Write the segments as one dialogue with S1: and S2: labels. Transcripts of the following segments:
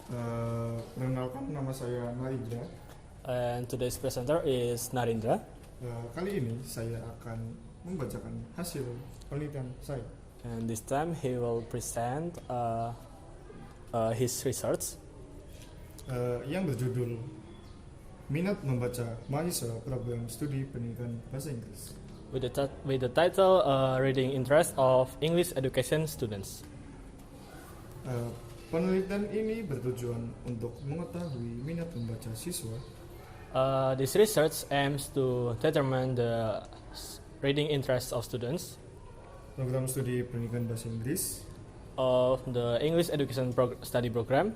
S1: Perkenalkan, nama saya Narindra.
S2: And today's presenter is Narindra.
S1: Kali ini saya akan membacakan hasil penelitian saya.
S2: And this time he will present his research
S1: Yang berjudul Minat Membaca Mahasiswa Program Studi Pendidikan Bahasa Inggris.
S2: with the title Reading Interest of English Education Students.
S1: Penelitian ini bertujuan untuk mengetahui minat membaca siswa.
S2: This research aims to determine the reading interest of students
S1: Program Studi Pendidikan Bahasa Inggris
S2: of the English Education Study Program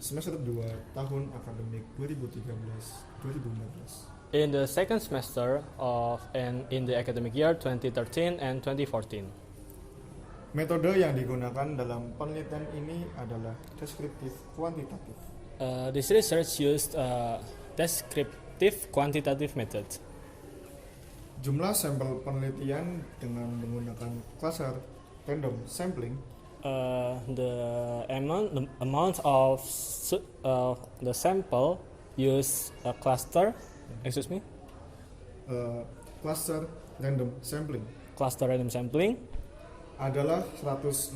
S1: semester 2 tahun akademik 2013-2014.
S2: in the second semester of and in the academic year 2013 and 2014.
S1: Metode yang digunakan dalam penelitian ini adalah deskriptif kuantitatif.
S2: This research used descriptive quantitative method.
S1: Jumlah sampel penelitian dengan menggunakan cluster random sampling
S2: The amount of the sample use a cluster. Excuse me.
S1: cluster random sampling
S2: Cluster random sampling,
S1: adalah 116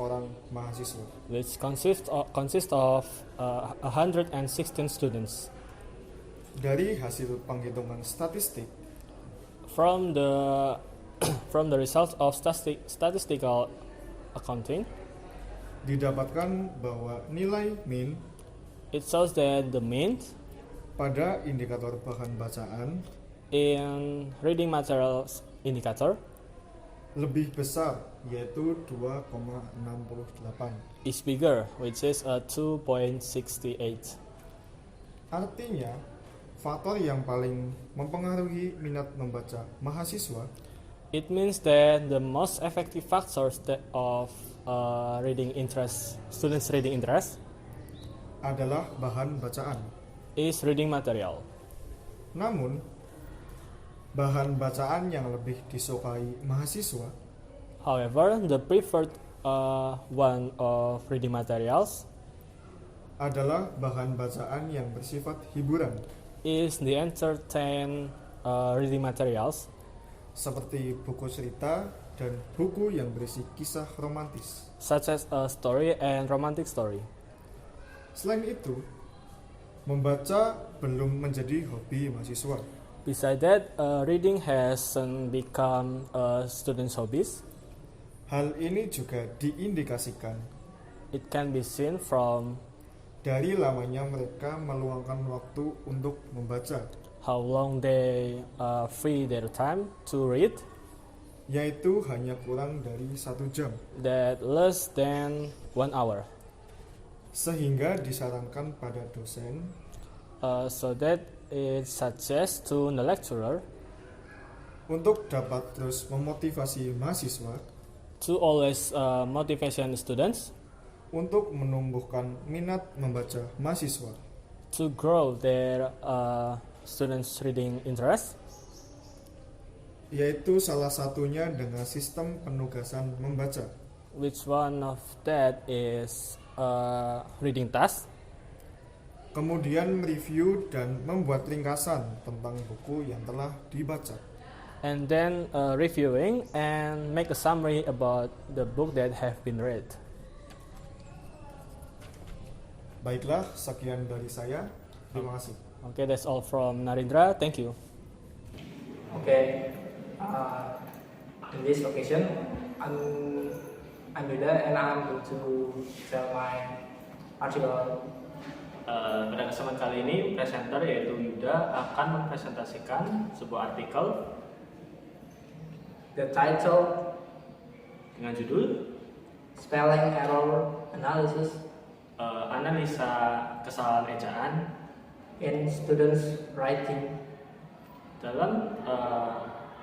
S1: orang mahasiswa.
S2: which consists of 116 students.
S1: Dari hasil penghitungan statistik,
S2: From the from the results of statistical accounting,
S1: didapatkan bahwa nilai min
S2: it shows that the mean
S1: pada indikator bahan bacaan
S2: in reading materials indicator
S1: lebih besar, yaitu 2,68.
S2: is bigger, which is 2.68.
S1: Artinya, faktor yang paling mempengaruhi minat membaca mahasiswa
S2: It means that the most effective factors of reading interest, students' reading interest,
S1: adalah bahan bacaan.
S2: is reading material.
S1: Namun, bahan bacaan yang lebih disukai mahasiswa
S2: However, the preferred one of reading materials
S1: adalah bahan bacaan yang bersifat hiburan,
S2: is the entertain reading materials,
S1: seperti buku cerita dan buku yang berisi kisah romantis.
S2: such as a story and romantic story.
S1: Selain itu, membaca belum menjadi hobi mahasiswa.
S2: Besides that, reading hasn't become students' hobbies.
S1: Hal ini juga diindikasikan
S2: It can be seen from
S1: dari lamanya mereka meluangkan waktu untuk membaca,
S2: how long they free their time to read,
S1: yaitu hanya kurang dari 1 jam,
S2: that less than 1 hour.
S1: sehingga disarankan pada dosen
S2: So that it suggests to the lecturer
S1: untuk dapat terus memotivasi mahasiswa
S2: to always motivation students
S1: untuk menumbuhkan minat membaca mahasiswa,
S2: to grow their students' reading interest,
S1: yaitu salah satunya dengan sistem penugasan membaca.
S2: which one of that is reading task,
S1: Kemudian mereview dan membuat ringkasan tentang buku yang telah dibaca.
S2: and then reviewing and make a summary about the book that have been read.
S1: Baiklah, sekian dari saya. Terima kasih.
S2: Okay, that's all from Narindra. Thank you.
S3: Okay, in this occasion, I'm Yuda and I'm going to tell my article.
S2: Pada kesempatan kali ini, presenter yaitu Yuda akan mempresentasikan sebuah artikel
S3: The title,
S2: dengan judul
S3: Spelling Error Analysis
S2: Analisa Kesalahan Ejaan
S3: in Students Writing
S2: dalam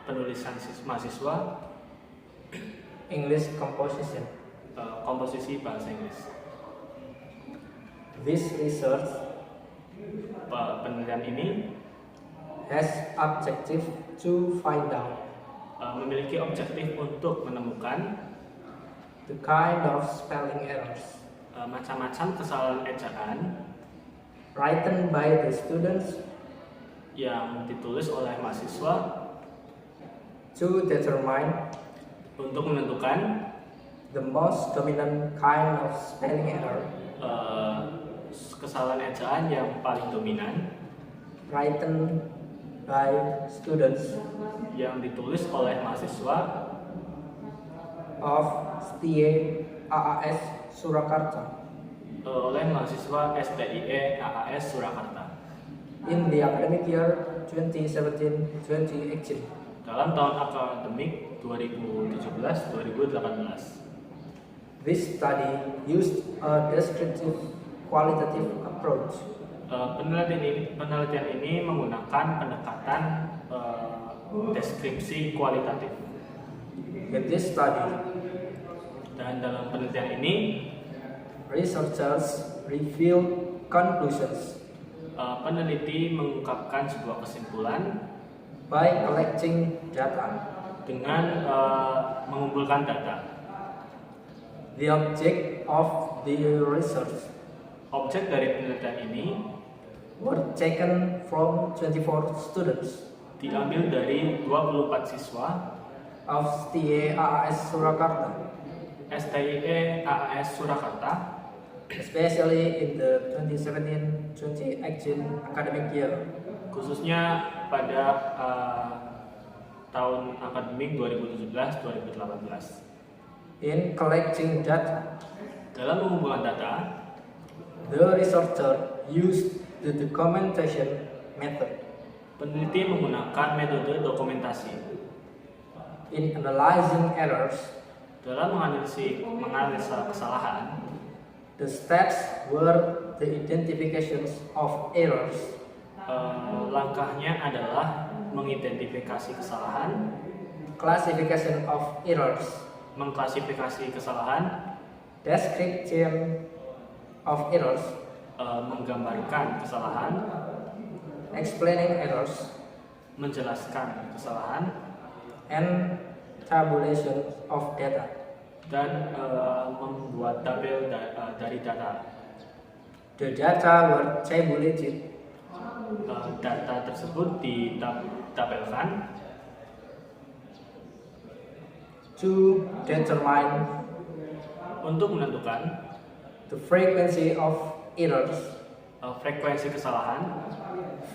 S2: penulisan mahasiswa
S3: English Composition.
S2: komposisi bahasa Inggris.
S3: This research
S2: Penelitian ini
S3: has objective to find out
S2: memiliki objektif untuk menemukan
S3: the kind of spelling errors
S2: macam-macam kesalahan ejaan
S3: written by the students
S2: yang ditulis oleh mahasiswa
S3: to determine
S2: untuk menentukan
S3: the most dominant kind of spelling error
S2: kesalahan ejaan yang paling dominan
S3: written by students
S2: yang ditulis oleh mahasiswa
S3: of STIE AAS Surakarta
S2: oleh mahasiswa STIE AAS Surakarta
S3: in the academic year 2017-2018.
S2: dalam tahun akademik 2017-2018.
S3: This study used a descriptive qualitative approach
S2: Penelitian ini menggunakan pendekatan deskripsi kualitatif.
S3: in this study.
S2: Dan dalam penelitian ini,
S3: Researchers revealed conclusions
S2: peneliti mengungkapkan sebuah kesimpulan
S3: by collecting data.
S2: dengan mengumpulkan data.
S3: The object of the research
S2: Objek dari penelitian ini
S3: were taken from 24 students
S2: diambil dari 24 siswa
S3: of STIE AAS Surakarta,
S2: STIE AAS Surakarta,
S3: especially in the 2017-2018 academic year.
S2: khususnya pada tahun akademik 2017-2018.
S3: In collecting data,
S2: Dalam mengumpulkan data,
S3: the researcher used the documentation method.
S2: peneliti menggunakan metode dokumentasi.
S3: In analyzing errors,
S2: Dalam menganalisa kesalahan,
S3: the steps were the identifications of errors,
S2: langkahnya adalah mengidentifikasi kesalahan,
S3: classification of errors,
S2: mengklasifikasi kesalahan,
S3: description of errors,
S2: menggambarkan kesalahan,
S3: explaining errors,
S2: menjelaskan kesalahan,
S3: and tabulation of data.
S2: dan membuat tabel dari data.
S3: The data were tabulated
S2: Data tersebut ditabelkan
S3: to determine
S2: untuk menentukan
S3: the frequency of errors
S2: frekuensi kesalahan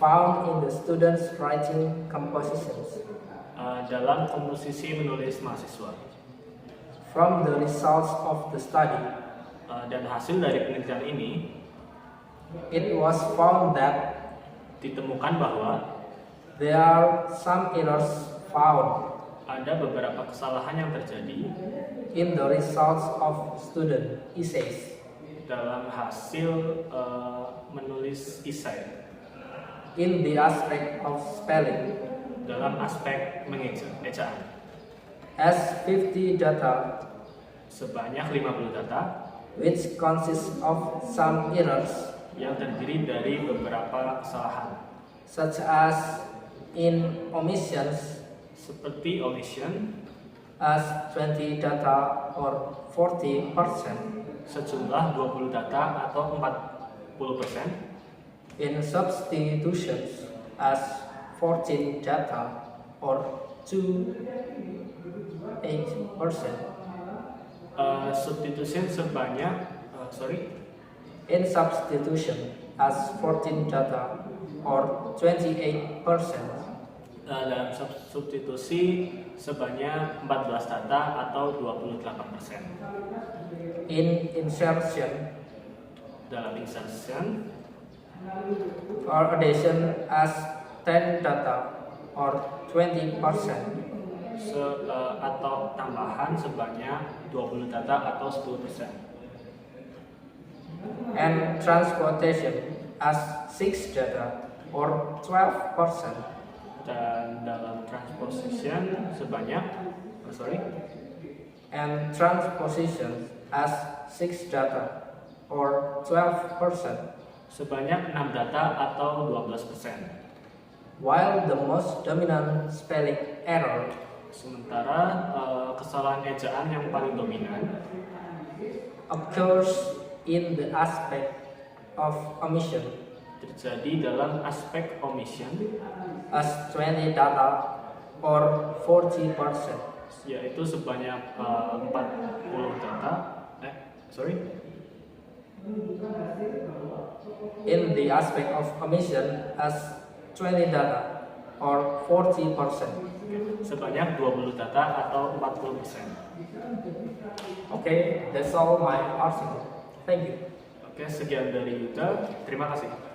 S3: found in the students' writing compositions.
S2: Dalam komposisi menulis mahasiswa.
S3: From the results of the study,
S2: Dan hasil dari penelitian ini
S3: it was found that
S2: ditemukan bahwa
S3: there are some errors found
S2: ada beberapa kesalahan yang terjadi
S3: in the results of student essays
S2: dalam hasil menulis esai
S3: in the aspect of spelling,
S2: dalam aspek ejaan.
S3: as 50 data
S2: Sebanyak 50 data
S3: which consists of some errors
S2: yang terdiri dari beberapa kesalahan
S3: such as in omissions
S2: seperti omission
S3: as 20 data or 40%,
S2: sejumlah 20 data atau 40%,
S3: in substitutions as 14 data or 28%,
S2: substitution sebanyak
S3: in substitution as 14 data or 28%,
S2: dalam substitusi sebanyak 14 data atau 28%,
S3: in insertion
S2: dalam insertion
S3: or addition as 10 data or 20%,
S2: atau tambahan sebanyak 20 data atau 10%,
S3: and transportation as 6 data or 12%,
S2: dan dalam transposition sebanyak
S3: and transposition as 6 data or 12%,
S2: sebanyak 6 data atau 12%.
S3: while the most dominant spelling error
S2: Sementara kesalahan ejaan yang paling dominan
S3: occurs in the aspect of omission
S2: terjadi dalam aspek omission,
S3: as 20 data or 40%.
S2: yaitu sebanyak 40 data.
S3: In the aspect of omission as 20 data or 40%.
S2: Sebanyak 20 data atau 40%.
S3: Okay, that's all my article. Thank you.
S2: Oke, sekian dari Yuta. Terima kasih.